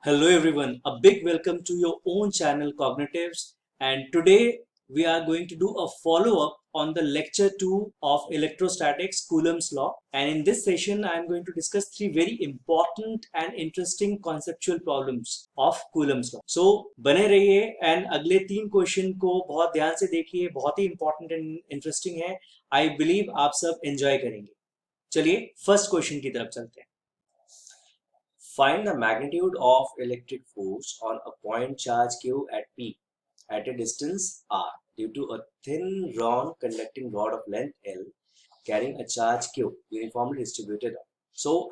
Hello everyone, a big welcome to your own channel Cognitives, and today we are going to do a follow-up on the lecture 2 of electrostatics Coulomb's law, and in this session I am going to discuss three very important and interesting conceptual problems of Coulomb's law. So बने रहिए and अगले तीन question को बहुत ध्यान से देखिए, बहुत ही important and interesting है. I believe आप सब enjoy करेंगे. चलिए फर्स्ट क्वेश्चन की तरफ चलते हैं. Find the magnitude of electric force on a point charge Q at P at a distance R due to a thin drawn conducting rod of length L carrying a charge Q uniformly distributed. So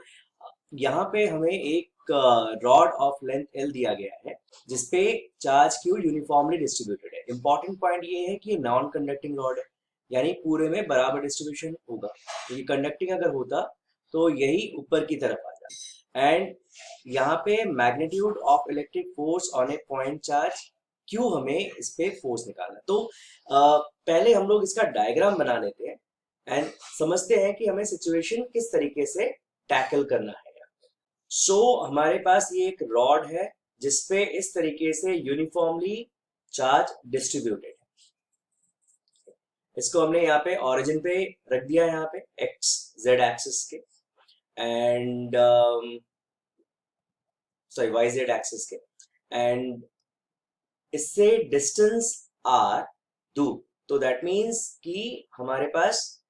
यहाँ पे हमें एक rod of length L दिया गया है जिसपे charge Q uniformly distributed है. Important point ये है कि ये नॉन कंडक्टिंग रॉड है, यानी पूरे में बराबर डिस्ट्रीब्यूशन होगा. ये कंडक्टिंग अगर होता तो यही ऊपर की तरफ आ जाता. एंड यहाँ पे magnitude of electric force on A point charge Q हमें इस पे फोर्स निकालना. तो पहले हम लोग इसका डायग्राम बना लेते हैं एंड समझते हैं कि हमें सिचुएशन किस तरीके से टैकल करना है. सो हमारे पास ये एक रॉड है जिसपे इस तरीके से यूनिफॉर्मली चार्ज डिस्ट्रीब्यूटेड है. इसको हमने यहाँ पे ऑरिजिन पे रख दिया, यहाँ पे एक्स जेड एक्सिस के and sorry Y Z axis के, एंड इससे डिस्टेंस आर दूर. तो दैट मीन्स कि हमारे पास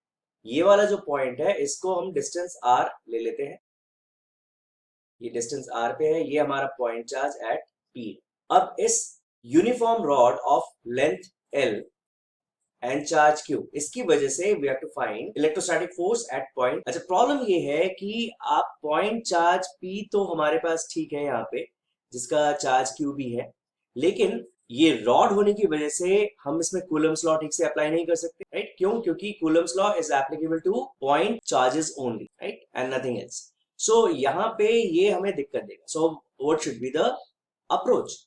ये वाला जो पॉइंट है इसको हम डिस्टेंस आर ले लेते हैं. ये डिस्टेंस आर पे है, ये हमारा पॉइंट चार्ज एट पी. अब इस uniform rod of length L and charge Q, इसकी वजह से we have to find electrostatic force at point. अच्छा, प्रॉब्लम ये है कि आप पॉइंट चार्ज पी तो हमारे पास ठीक है यहाँ पे, जिसका चार्ज क्यू भी है, लेकिन ये रॉड होने की वजह से हम इसमें कूलम्स लॉ ठीक से अप्लाई नहीं कर सकते. राइट? क्यों? क्योंकि Coulomb's law is applicable to point charges only, right, and nothing else. So यहाँ पे ये हमें दिक्कत देगा. So what should be the approach?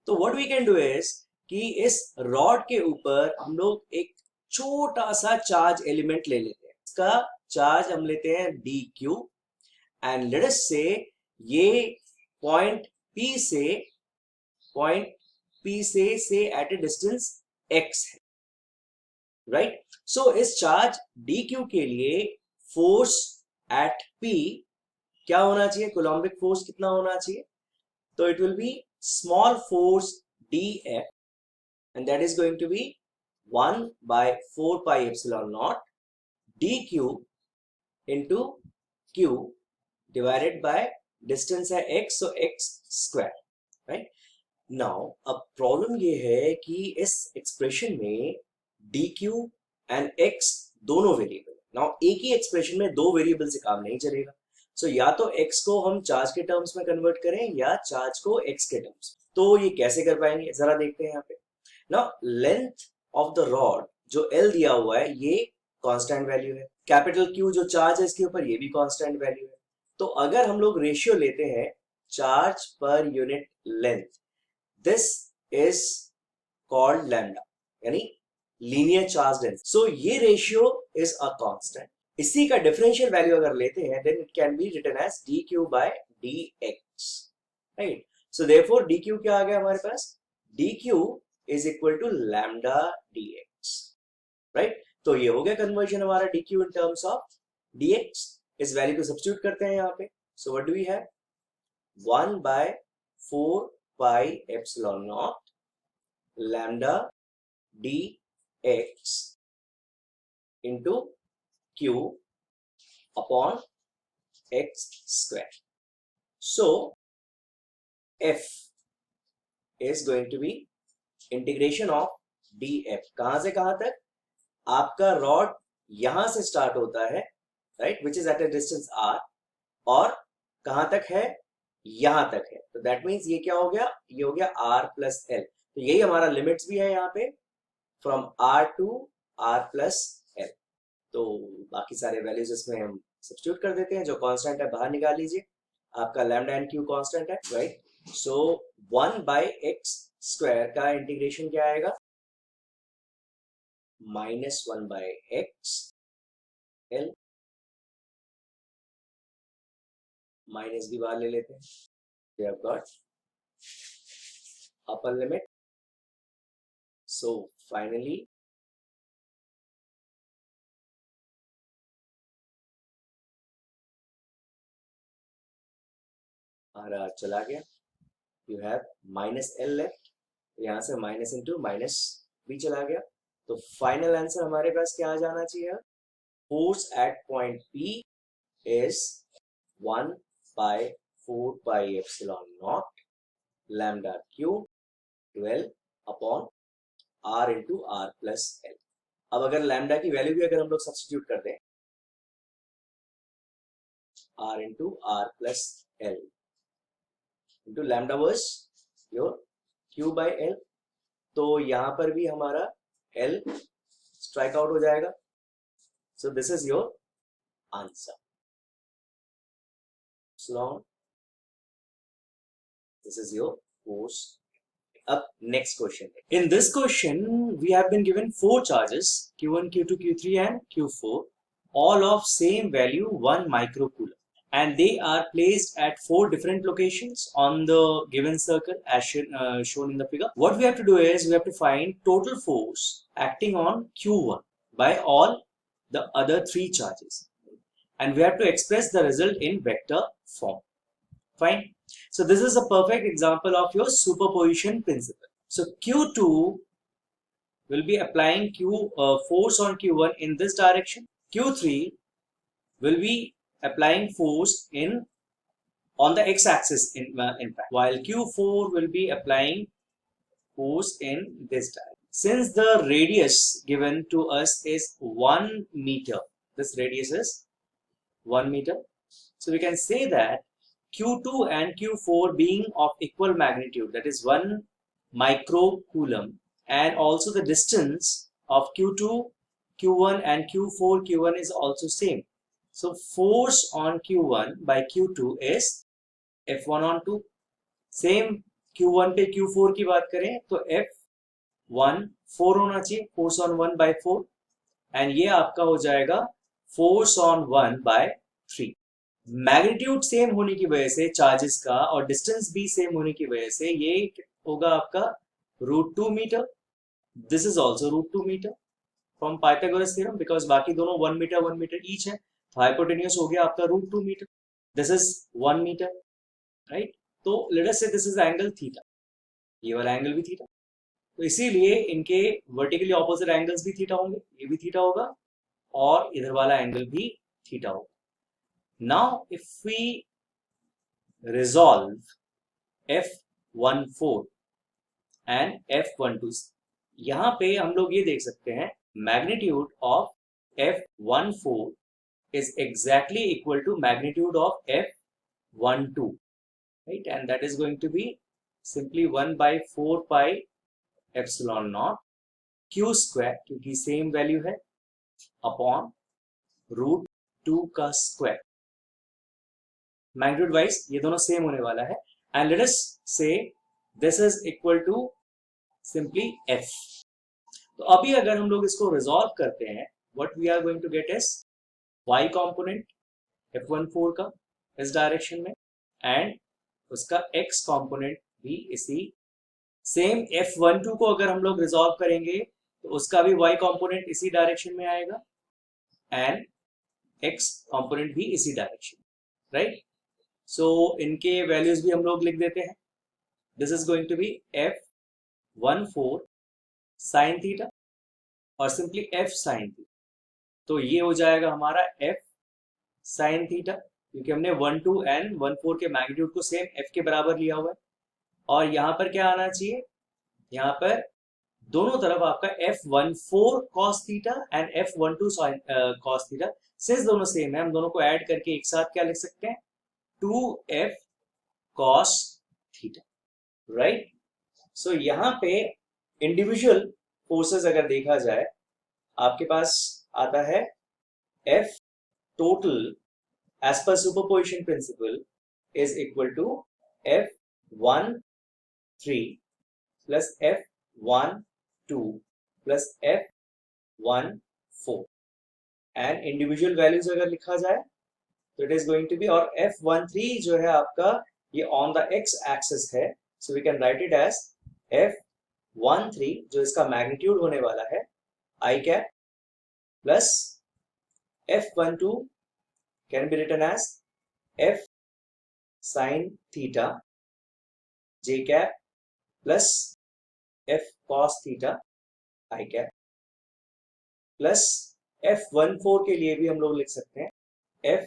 तो what we can do is कि इस रॉड के ऊपर हम लोग एक छोटा सा चार्ज एलिमेंट ले लेते हैं. इसका चार्ज हम लेते हैं D Q and let us से ये पॉइंट पी से एट ए डिस्टेंस एक्स है. राइट? सो इस चार्ज डी क्यू के लिए फोर्स एट पी क्या होना चाहिए? कोलम्बिक फोर्स कितना होना चाहिए? तो it will B small force df, and that is going to be 1 by 4 pi epsilon naught dq into q divided by distance है x, so x square. right? now अब problem ये है कि इस एक्सप्रेशन में dq and x दोनों variable. Now एक ही expression में दो वेरिएबल से काम नहीं चलेगा. सो या तो x को हम चार्ज के टर्म्स में कन्वर्ट करें या चार्ज को x के टर्म्स. तो ये कैसे कर पाएंगे जरा देखते हैं यहाँ पे. Now length of the rod जो L दिया हुआ है ये कांस्टेंट वैल्यू है. कैपिटल Q जो चार्ज है इसके ऊपर ये भी कांस्टेंट वैल्यू है. तो अगर हम लोग रेशियो लेते हैं charge per unit length, this is called lambda, यानी लीनियर चार्ज डेंसिटी. सो ये रेशियो इज अ कांस्टेंट. इसी का डिफरेंशियल वैल्यू अगर लेते हैं then it can be written as dq by dx. Right? So therefore dq क्या आ गया हमारे पास? dq is equal to lambda dx. Right? तो ये हो गया कन्वर्जन हमारा dq in terms of dx. इस वैल्यू को सब्स्टिट्यूट करते हैं यहाँ पे. So what do we have? 1 by 4 pi epsilon naught lambda dx into q upon x square. So f is going to be integration of df. कहां से कहां तक? आपका रॉड यहां से स्टार्ट होता है, right, which is at a distance r, और कहां तक है? यहां तक है. तो दैट मीन्स ये क्या हो गया? ये हो गया r प्लस एल. तो यही हमारा लिमिट्स भी है यहाँ पे, from r to r plus L. तो बाकी सारे वैल्यूज इसमें हम सब्स्टिट्यूट कर देते हैं. जो कांस्टेंट है बाहर निकाल लीजिए. आपका लैम्डा एंड क्यू कांस्टेंट है, राइट? सो 1 बाय एक्स स्क्वायर का इंटीग्रेशन क्या आएगा? -1 by x l, माइनस भी बाहर ले लेते हैं. We have got upper limit. So finally हमारा चला गया, you have minus L left, यहाँ से माइनस इंटू माइनस भी चला गया, तो फाइनल आंसर हमारे पास क्या आ जाना चाहिए, force at point P is 1 by 4 pi epsilon naught lambda cube 12 upon r into r plus L. अब अगर लैम्डा की वैल्यू भी अगर हम लोग सब्स्टिट्यूट कर दें, r into r plus L into lambda was your q by L, तो यहां पर भी हमारा L स्ट्राइक आउट हो जाएगा. So this is your answer. This is your force. Up next question. In this question, we have been given 4 charges, Q1, Q2, Q3 and Q4, all of same value 1 microcoulomb. And they are placed at 4 different locations on the given circle as shown in the figure. What we have to do is we have to find total force acting on Q1 by all the other 3 charges. And we have to express the result in vector form. Fine. So this is a perfect example of your superposition principle. So Q2 will be applying force on Q1 in this direction. Q3 will be applying force on the x-axis in fact, while Q4 will be applying force in this direction. Since the radius given to us is 1 meter, this radius is 1 meter. So we can say that Q2 and Q4 being of equal magnitude, that is 1 microcoulomb, and also the distance of Q2, Q1 and Q4, Q1 is also same. So force on Q1 by Q2 is F1 on 2. Same Q1 पे Q4 की बात करें तो F1 4 होना चाहिए, force on 1 by 4, and ये आपका हो जाएगा force on 1 by 3. Magnitude same होने की वजह से चार्जेस का और डिस्टेंस भी सेम होने की वजह से ये होगा आपका √2 metre. This is also √2 metre from Pythagoras theorem, because बाकी दोनों 1 मीटर ईच है, तो हाइपोटेन्यूस हो गया आपका √2 metre. This is 1 metre, right. तो let us say this is angle theta, ये वाला एंगल भी थीटा, तो इसीलिए इनके वर्टिकली ऑपोजिट एंगल्स भी थीटा होंगे, ये भी थीटा होगा और इधर वाला एंगल भी थीटा होगा. Now, if we resolve F14 and F12, यहाँ पे हम लोग ये देख सकते हैं magnitude of F14 is exactly equal to magnitude of F12, right? And that is going to be simply 1 by 4 pi epsilon naught Q square, क्योंकि same value है, upon √2 का square. मैग्नीट्यूड वाइज ये दोनों सेम होने वाला है, and let us say this is equal to simply f. तो अभी अगर हम लोग इसको रिजॉल्व करते हैं, what we are going to get is y component F14 का इस डायरेक्शन में, एंड उसका x कंपोनेंट भी इसी सेम F12 को अगर हम लोग रिजॉल्व करेंगे तो उसका भी y कंपोनेंट इसी डायरेक्शन में आएगा एंड x कंपोनेंट भी इसी डायरेक्शन, राइट. सो इनके वैल्यूज भी हम लोग लिख देते हैं. This is going to be F14 sine theta और सिंपली F साइन थीटा, तो ये हो जाएगा हमारा F साइन थीटा, क्योंकि हमने 12 एंड 14 के मैग्नीट्यूड को सेम F के बराबर लिया हुआ है. और यहाँ पर क्या आना चाहिए, यहाँ पर दोनों तरफ आपका F14 cos theta and F12 cos theta, since दोनों सेम है हम दोनों को ऐड करके एक साथ क्या लिख सकते हैं, 2F cos थीटा, राइट. सो यहाँ पे इंडिविजुअल फोर्सेस अगर देखा जाए, आपके पास आता है F total as per superposition principle is equal to F13 plus F12 plus F14, and individual values अगर लिखा जाए तो it is going to be, और F13 जो है आपका ये ऑन द x एक्सिस है, so we can write it as F13 जो इसका मैग्नीट्यूड होने वाला है I cap plus F12 can be written as F sin theta J cap plus F cos theta I cap plus F14 के लिए भी हम लोग लिख सकते हैं F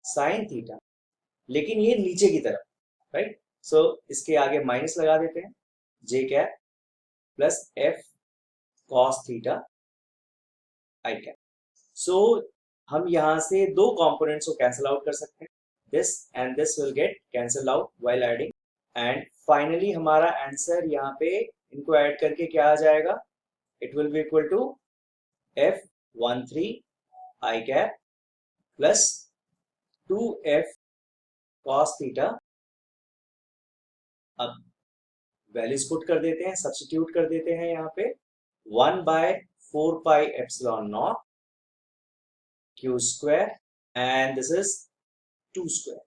sin थीटा, लेकिन ये नीचे की तरफ, राइट। सो इसके आगे माइनस लगा देते हैं J cap plus F cos theta I cap. So हम यहां से दो कंपोनेंट्स को कैंसिल आउट कर सकते हैं, this and this will get cancel out while adding, and finally हमारा आंसर यहाँ पे इनको ऐड करके क्या आ जाएगा, it will be equal to F13 I cap plus 2F cos theta. अब वैल्यूज पुट कर देते हैं, सब्स्टिट्यूट कर देते हैं यहाँ पे 1/4 pi epsilon not Q square and this is 2 square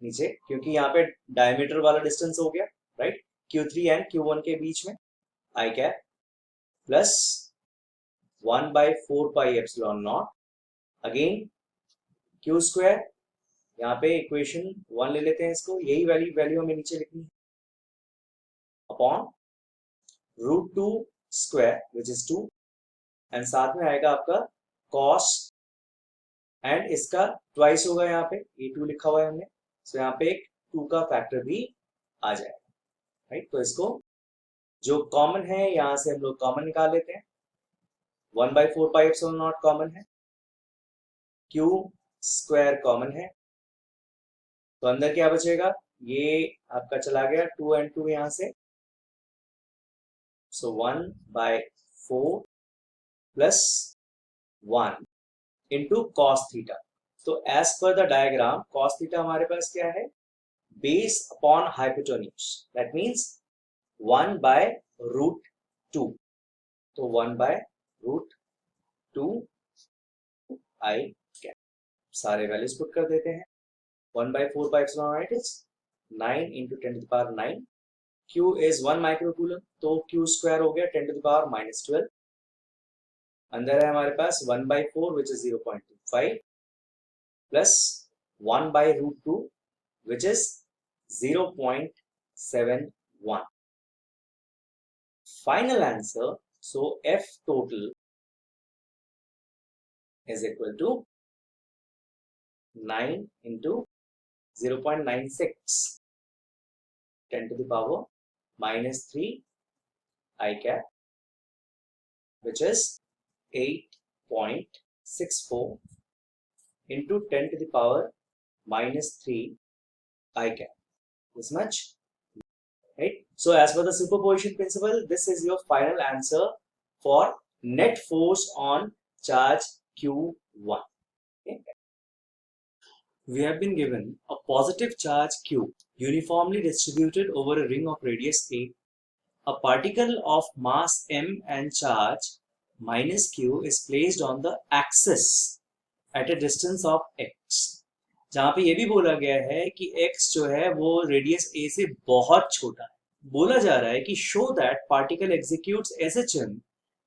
नीचे, क्योंकि यहाँ पे डायमीटर वाला डिस्टेंस हो गया, राइट, Q3 एंड Q1 के बीच में I cap plus 1/4 pi epsilon not again Q square, यहाँ पे इक्वेशन 1 ले लेते हैं इसको, यही वैल्यू हमें नीचे लिखनी है, upon √2 square which is 2, and साथ में आएगा आपका cos, एंड इसका ट्वाइस होगा, यहाँ पे ये 2 लिखा हुआ है हमने, सो यहाँ पे एक 2 का फैक्टर भी आ जाएगा, राइट। तो इसको जो कॉमन है यहाँ से हम लोग कॉमन निकाल लेते हैं, 1/4 पाई एप्सिलॉन नॉट कॉमन है, Q स्क्वायर कॉमन है, तो अंदर क्या बचेगा, ये आपका चला गया 2 and 2 यहां से, so 1/4 plus 1 into cos theta. तो as per the diagram cos theta हमारे पास क्या है, base upon hypotenuse, that means 1/√2, तो 1/√2 I कैप, सारे वैल्यूज पुट कर देते हैं, 1/4 by epsilon naught is 9 into 10 to the power 9, Q is 1 microcoulomb, तो Q स्क्वायर हो गया 10 to the power -12, अंदर है हमारे पास 1/4 which is 0.25 plus 1/√2 which is 0.71. Final answer, so F total is equal to 9 into 0.96 10 to the power -3 I cap, which is 8.64 into 10 to the power -3 I cap. This much, right? So as per the superposition principle, this is your final answer for net force on charge Q1. Okay? We have been given a positive charge Q uniformly distributed over a ring of radius A. A particle of mass m and charge -q is placed on the axis at a distance of x. जहां पे ये भी बोला गया है कि x जो है वो रेडियस a से बहुत छोटा है, बोला जा रहा है कि show that particle executes SHM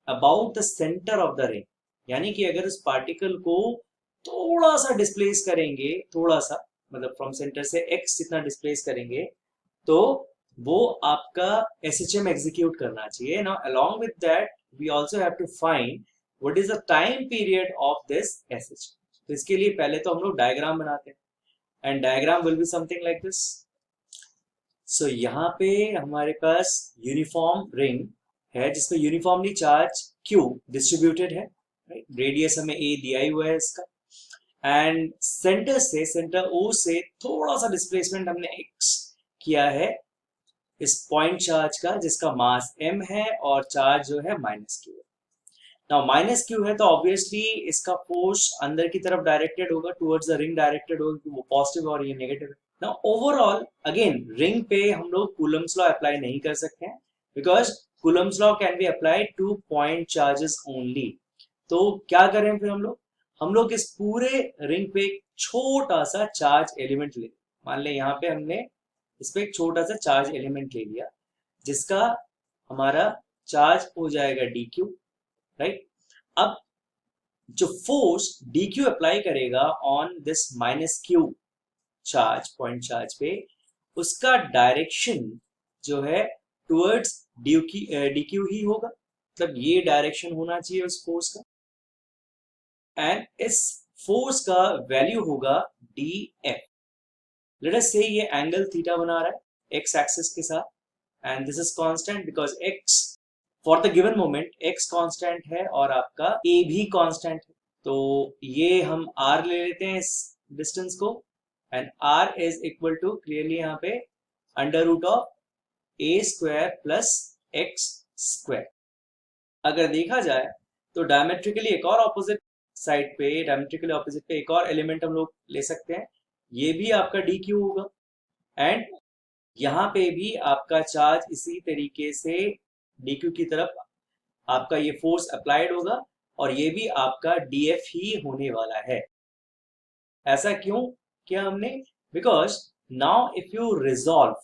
about the centre of the ring, यानी कि अगर उस पार्टिकल को थोड़ा सा डिस्प्लेस करेंगे, थोड़ा सा मतलब फ्रॉम सेंटर से x जितना डिस्प्लेस करेंगे, तो वो आपका SHM एग्जीक्यूट करना चाहिए। Now along with that we also have to find what is the time period of this SHM। तो इसके लिए पहले तो हम लोग डायग्राम बनाते हैं, and diagram will be something like this. So यहाँ पे हमारे पास यूनिफॉर्म रिंग है जिसमें यूनिफॉर्मली चार्ज Q डिस्ट्रीब्यूटेड है, रेडियस हमें A दिया ही हुआ है इसका, एंड सेंटर से, सेंटर O से थोड़ा सा डिस्प्लेसमेंट हमने x किया है इस पॉइंट चार्ज का जिसका मास m है और चार्ज जो है -q है। नाउ -q है तो ऑब्वियसली इसका फोर्स अंदर की तरफ डायरेक्टेड होगा, टुवर्ड्स द रिंग डायरेक्टेड होगा, वो पॉजिटिव और ये नेगेटिव है। नाउ ओवरऑल अगेन रिंग पे हम लोग कूलम्स लॉ अप्लाई नहीं कर सकते हैं, because Coulomb's law can be applied to point charges only. तो क्या करें फिर हम लोग इस पूरे रिंग पे एक छोटा सा चार्ज एलिमेंट ले, मान ले यहाँ पे हमने इस पे एक छोटा सा चार्ज एलिमेंट ले लिया जिसका हमारा चार्ज हो जाएगा dq, राइट। अब जो फोर्स dq अप्लाई करेगा on this minus q charge, point charge पे, उसका डायरेक्शन जो है टुवर्ड्स dq ही होगा, मतलब ये डायरेक्शन होना चाहिए उस फोर्स का। एंड इस फोर्स का वैल्यू होगा df। लेट अस से ये एंगल थीटा बना रहा है x एक्सिस के साथ, and this is constant because x for the given moment x constant है और आपका a भी कांस्टेंट है। तो ये हम r ले लेते हैं इस डिस्टेंस को, and r is equal to clearly यहाँ पे under root of a square plus x square. अगर देखा जाए तो डायमेट्रिकली एक और ऑपोजिट साइड पे, डायमेट्रिकली ऑपोजिट पे एक और एलिमेंट हम लोग ले सकते हैं, ये भी आपका dq होगा, एंड यहाँ पे भी आपका चार्ज इसी तरीके से dq की तरफ आपका ये फोर्स अप्लाइड होगा और ये भी आपका df ही होने वाला है। ऐसा क्यों किया हमने? Because now if you resolve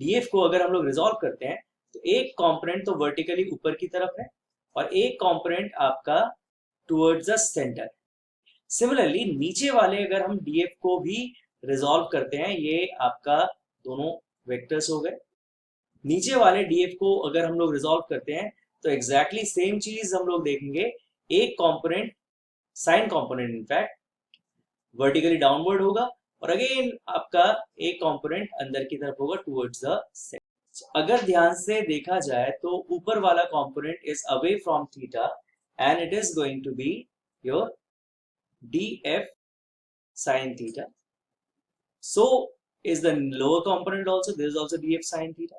df को, अगर हम लोग रिजॉल्व करते हैं तो एक कंपोनेंट तो वर्टिकली ऊपर की तरफ है और एक कंपोनेंट आपका टुवर्ड्स द सेंटर। सिमिलरली नीचे वाले अगर हम df को भी रिजॉल्व करते हैं, ये आपका दोनों वेक्टर्स हो गए, नीचे वाले df को अगर हम लोग रिजॉल्व करते हैं तो एग्जैक्टली सेम चीज हम लोग देखेंगे। एक component, sign component in fact, vertically downward होगा और अगेन आपका एक कंपोनेंट अंदर की तरफ होगा टुवर्ड्स द सेंटर। अगर ध्यान से देखा जाए तो ऊपर वाला component is away from theta and it is going to be your df sin theta. So is the lower component also, this is also df sin theta.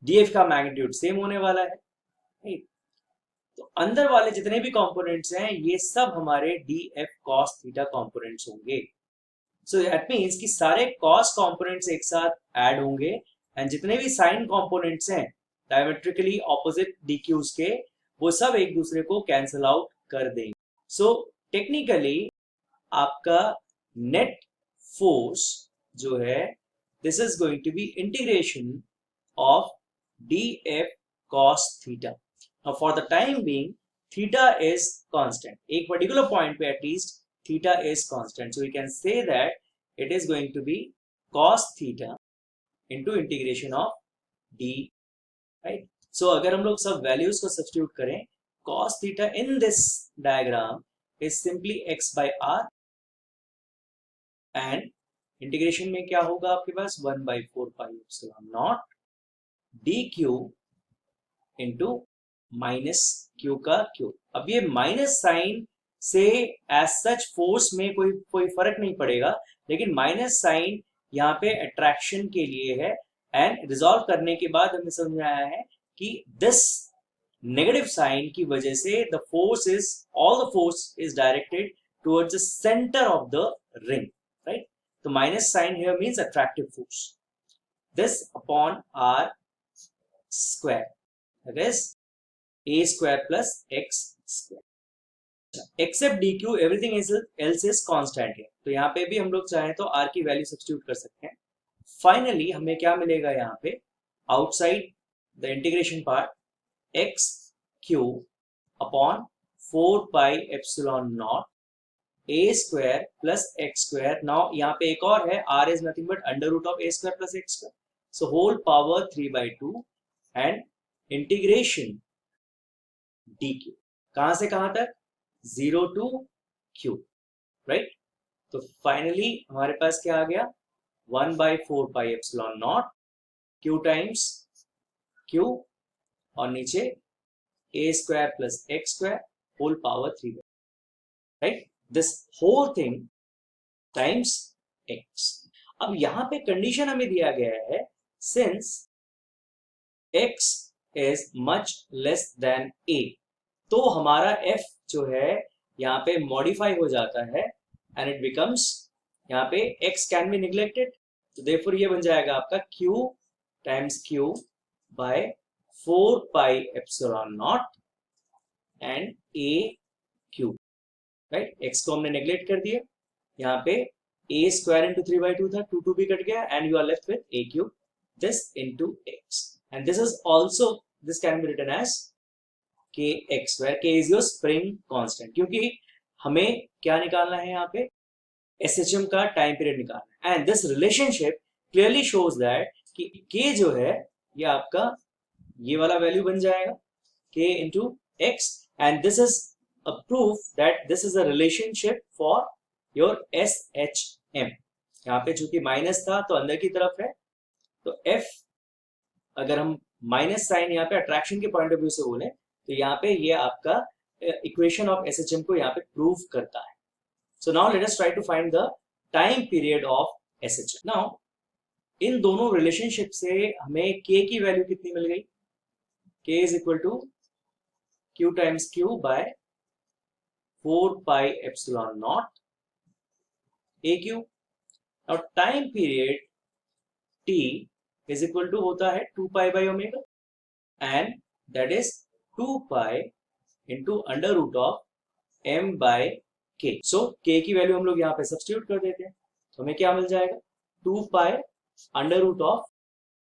df का magnitude same होने वाला है, right? तो अंदर वाले जितने भी components हैं ये सब हमारे df cos theta कंपोनेंट्स होंगे। सो दैट मींस कि सारे cos कंपोनेंट्स एक साथ ऐड होंगे एंड जितने भी sin कंपोनेंट्स हैं डायमेट्रिकली ऑपोजिट dqs के, वो सब एक दूसरे को कैंसिल आउट कर देंगे। सो टेक्निकली आपका नेट फोर्स जो है, this is going to be integration of df cos theta. Now for the time being theta is constant, एक particular point पे at least theta is constant, so we can say that it is going to be cos theta into integration of d, right? So अगर हम लोग सब values को substitute करें, cos theta in this diagram is simply x by r, and integration में क्या होगा आपके पास 1/4πε0 dq इंटू माइनस q का q। अब ये माइनस साइन से एज सच फोर्स में कोई फर्क नहीं पड़ेगा, लेकिन माइनस साइन यहाँ पे अट्रैक्शन के लिए है, एंड रिजॉल्व करने के बाद हमें समझ में आया है कि दिस नेगेटिव साइन की वजह से the force is, all the force is directed towards the centre of the ring, right? The minus sign here means attractive force. This upon r square, that is a square plus x square. Except dq everything else is constant here. तो यहाँ पे भी हम लोग चाहें तो r की value substitute कर सकते हैं। फाइनली हमें क्या मिलेगा यहाँ पे, outside the integration part, x cube upon 4πε0 a square plus x square. Now यहाँ पे एक और है, r is nothing but under root of a square plus x square, so whole power 3/2 and integration dq, कहाँ से कहाँ तक, 0 to q, right? तो फाइनली हमारे पास क्या आ गया, 1/4πε0 q टाइम्स q और नीचे a square plus x square whole power 3, right? This whole thing times x. अब यहां पे कंडीशन हमें दिया गया है, since x is much less than a, तो हमारा f जो है यहाँ पे मॉडिफाई हो जाता है एंड इट बिकम्स, यहाँ पे x कैन बी निग्लेक्टेड, तो देयरफॉर ये बन जाएगा आपका q times q by 4πε0 and a cube, right? x को हमने नेग्लेक्ट कर दिया, यहाँ पे a square into 3/2 था, 2 भी कट गया, and you are left with a cube, this into x, and this is also, this can be written as kx, where k is your spring constant, क्योंकि हमें क्या निकालना है यहाँ पे, SHM का टाइम पीरियड निकालना है, and this relationship clearly shows that कि k जो है ये आपका ये वाला वैल्यू बन जाएगा k into x, and this is a proof that this is a relationship for your SHM. यहाँ पे चूंकि माइनस था तो अंदर की तरफ है, तो F अगर हम माइनस साइन यहाँ पे अट्रैक्शन के पॉइंट ऑफ व्यू से बोले तो यहाँ पे ये आपका इक्वेशन ऑफ SHM को यहाँ पे प्रूव करता है. So now let us try to find the time period of SHM. Now इन दोनों रिलेशनशिप से हमें k की वैल्यू कितनी मिल गई, k is equal to q times q by 4 pi epsilon naught aq. Now time period t is equal to होता है 2 pi by omega, and that is 2 pi into under root of m by k. So k की value हम लोग यहाँ पे substitute कर देते हैं, तो हमें क्या मिल जाएगा, 2 pi under root of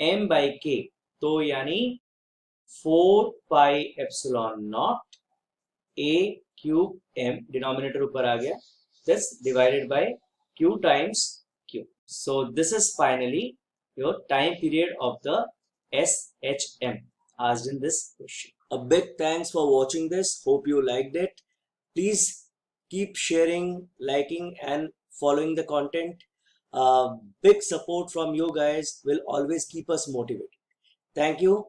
m by k, तो यानी 4 pi epsilon naught a cube m, denominator ऊपर आ गया, this divided by q times q. So this is finally your time period of the SHM asked in this question. A big thanks for watching this. Hope you liked it. Please keep sharing, liking and following the content. Big support from you guys will always keep us motivated. Thank you.